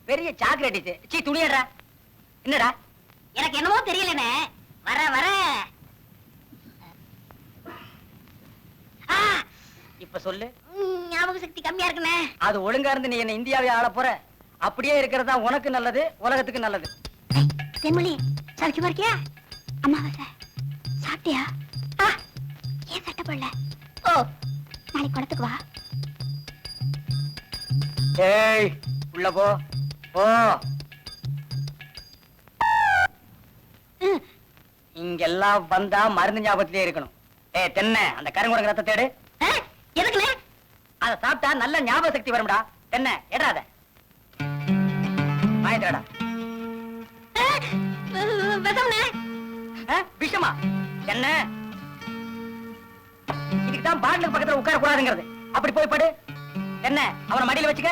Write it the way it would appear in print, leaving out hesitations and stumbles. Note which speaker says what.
Speaker 1: பெரிய சாக்லேட் சீ துணியடா. என்னடா?
Speaker 2: எனக்கு என்னமோ தெரியலனே. வர வர
Speaker 1: இப்ப சொல்லு.
Speaker 2: ஞாபக சக்தி கம்மியா இருக்குனே.
Speaker 1: அது ஒழுங்கா இருந்து நீ என்ன இந்தியாவே ஆள போற. அப்படியே இருக்கிறதா உனக்கு நல்லது, உலகத்துக்கு நல்லது.
Speaker 2: தென்மொழி சௌக்கியமா இருக்கியா? அம்மாவாசை சாப்பிட்டியா? ஏன் சட்டை போடல? ஓ, நாளைக்கு குளத்துக்கு வா.
Speaker 1: ஏய் உள்ள போ போ. இங்கெல்லாம் வந்தா மருந்து ஞாபகத்திலே இருக்கணும். ஏய் தென்னை, அந்த கருங்குரங்கு ரத்த தேடு.
Speaker 2: எதுக்குனே?
Speaker 1: அத சாப்பிட்டா நல்ல ஞாபக சக்தி வரும்டா. தென்னை எடாத வாங்கிடா. விஷமா என்ன? இதுக்குதான் பாட்டிலுக்கு பக்கத்துல உட்கார கூடாதுங்கிறது. அப்படி போய் படு. என்ன அவனை மடியில வச்சுக்க.